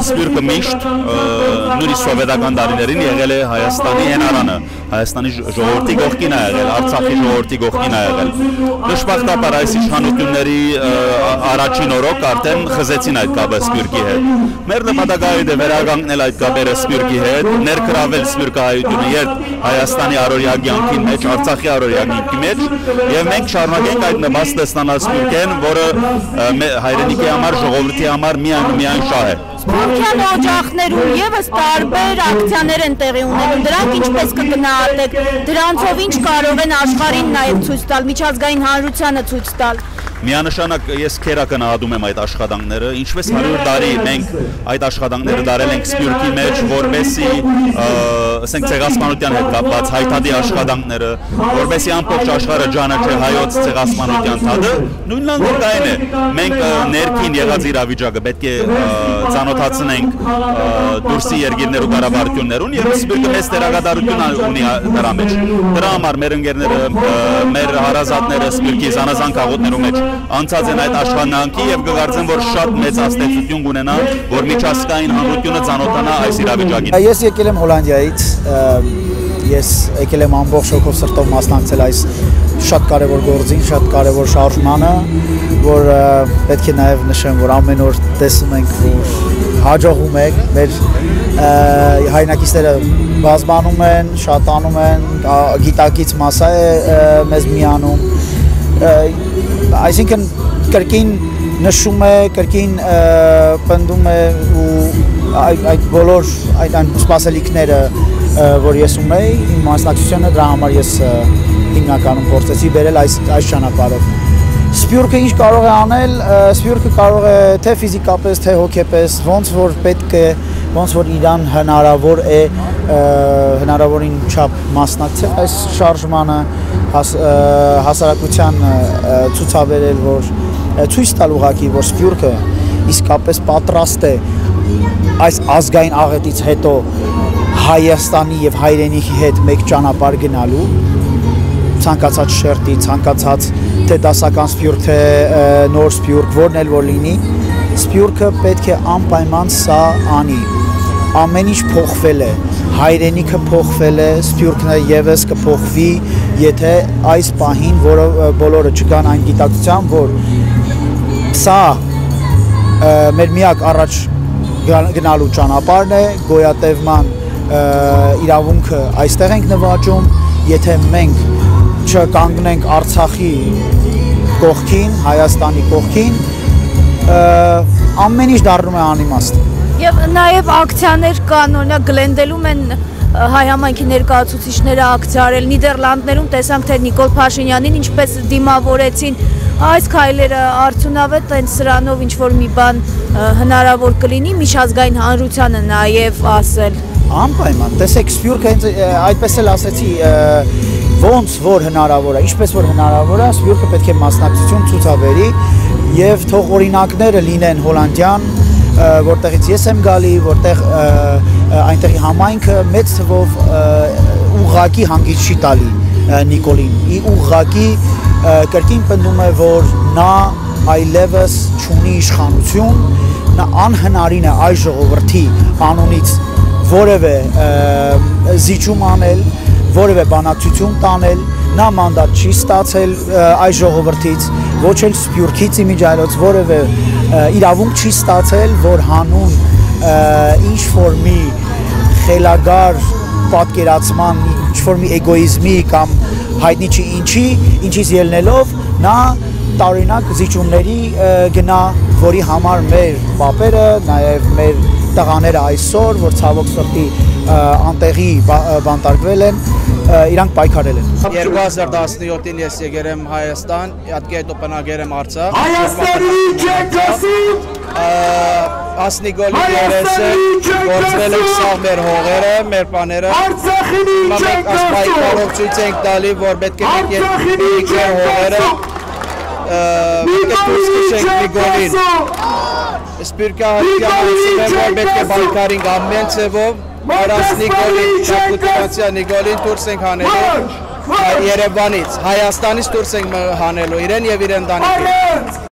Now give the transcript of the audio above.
Սպյուրքը միշտ նույնիսկ սովետական տարիներին եղել է Հայաստանի հենարանը, Հայաստանի ժողովրդի կողքին է եղել, Արցախի ժողովրդի կողքին է եղել։ Դժբախտաբար այս իշխանությունների առաջին օրոք արդեն խզեցին այդ կապը Սպյուրքի հետ։ Մեր նպատակը վերականգնել այդ կապերը Սպյուրքի հետ, ներգրավել սպյուրքահայությունը երբ Հայաստանի առօրյա կյանքի մեջ, Արցախի առօրյա կյանքի մեջ, եւ մենք շարունակենք այդ նպաստը ստանալ Սպյուրքեն, որը հայրենիքի համար, ժողովրդի համար միայն շահ է։ Սպյուրքյան օջախներում եւս տարբեր ակցիաներ են տեղի ունենում, դրանք ինչպես կգնահատեք, դրանցով ինչ կարող են աշխարհին նաեւ ցույց տալ, միջազգային հանրությանը ցույց տալ։ Միանշանակ ես քերակնահատում եմ այդ աշխատանքները, ինչպես 100 տարի մենք այդ աշխատանքները դարել ենք Սպյուրքի մեջ, որպեսզի ասենք ցեղասպանության հետ կապված հայտարարի աշխատանքները, որպեսզի ամբողջ աշխարհը ճանաչի հայոց ցեղասպանության թադը, նույնն այն է։ Մենք ներքին եղած իրավիճակը պետք է ծանոթացնենք դուրսի երկիրներու կառավարություններուն եւ Սպյուրքը մեծ դերակատարություն ունի դրա մեջ։ Դրա համար մեր ընկերները, մեր հարազատները Սպյուրքի զանազան քաղաքներում մեջ անցած են այդ աշխատանքի եւ կգարձեմ, որ շատ մեծ ազդեցություն կունենա, որ միջազգային հանրությունը ծանոթանա այս իրավիճակին։ Ես եկել եմ Հոլանդիայից, ես եկել եմ ամբողջ հոգով սրտով մասնակցել այս շատ կարևոր գործին, շատ կարևոր շարժմանը, որ պետք է նաեւ նշեմ, որ ամեն օր տեսում ենք, որ հաջողում եք, մեր հայրենակիցները բազմանում են, շատանում են, գիտակից մասա է մեզ միանում։ Այսինքն կրկին նշում է, կրկին պնդում է ու այդ բոլոր այդ սպասելիքները, որ ես ունեի, իմ մասնակցությունը դրա համար ես հիմնականում փորձեցի բերել այս ճանապարհով։ Սպյուրքը ինչ կարող է անել, Սպյուրքը կարող է թե ֆիզիկապես, թե հոգեպես, ոնց որ պետք է, ոնց որ իրան հնարավոր է հնարավորին չափ մասնակցել այս շարժմանը, հասարակության ցուցաբերել, որ ցույց տալ ուղղակի, որ Սպյուրքը իսկապես պատրաստ է այս ազգային աղետից հետո Հայաստանի եւ հայրենիքի հետ մեկ ճանապարհ գնալու, ցանկացած շերտի, ցանկացած թե դասական Սպյուրք, թե նոր Սպյուրք, որն էլ որ լինի, Սպյուրքը պետք է անպայման սա անի։ Ամեն ինչ փոխվել է, հայրենիքը փոխվել է, Սպյուրքն եւս կփոխվի, եթե այս պահին, որը բոլորը չկան այն գիտակցության, որ սա մեր միակ առաջ գնալու ճանապարհն է, գոյատևման իրավունքը այստեղ ենք նվաճում, եթե մենք չկանգնենք Արցախի կողքին, Հայաստանի կողքին, ամեն ինչ դառնում է անիմաստ։ Եվ նաև ակցիաներ կան, օրինակ Գլենդելում են հայ համայնքի ներկայացուցիչները ակցիա արել, Նիդերլանդներում տեսանք, թե Նիկոլ Փաշինյանին ինչպես դիմավորեցին, այս քայլերը արդյունավետ են սրանով ինչ-որ մի բան հնարավոր կլինի միջազգային հանրությանը նաև ասել։ Անպայման, տեսեք, Սպյուրքը այդպես էլ ասեցի, ոնց որ հնարավոր է, ինչպես որ հնարավոր է, Սպյուրքը պետք է մասնակցություն ցուցաբերի եւ թող օրինակները լինեն Հոլանդիան, որտեղից ես եմ գալի, որտեղ այնտեղի համայնքը մեծ թվով ուղղակի հանգիստ չի տալի Նիկոլին, ուղղակի կրկին պնդում է, որ նա այլևս չունի իշխանություն, նա անհնարին է այս ժողովրդի անունից որևէ զիջում անել, որևէ բանակցություն տանել, նա մանդատ չի ստացել այս ժողովրդից, ոչ էլ Սպյուրքից իմիջայլոց որևէ իրավունք չի ստացել, որ հանուն ինչ-որ մի խելագար պատկերացման, ինչ-որ մի էգոիզմի կամ հայտնի չի ինչից ելնելով, նա տարօրինակ զիջումների գնա, որի համար մեր պապերը, նաև մեր տղաները այսօր, որ ցավոք սրտի անտեղի բանտարկվել են, իրանք պայքարել են։ 2017-ին ես եկել եմ Հայաստան, իհարկե հետո բնակել եմ Արցախ։ Հայաստանի ջեկասին Ասնիգոլի երեսը գործվել են սաղ մեր հողերը, մեր պաները։ Արցախինի Մենք այս պայքարով ցույց ենք տալի, որ պետք է մենք մեր հողերը պետք է դուրս քշենք Նիկոլին։ Սպյուրքը հայտնի որ պետք է պայքարենք ամեն ձևով, առանց Նիկոլին դուրս ենք հանելու Երևանից, Հայաստանից դուրս ենք հանելու իրեն եւ իր ընտանիքին։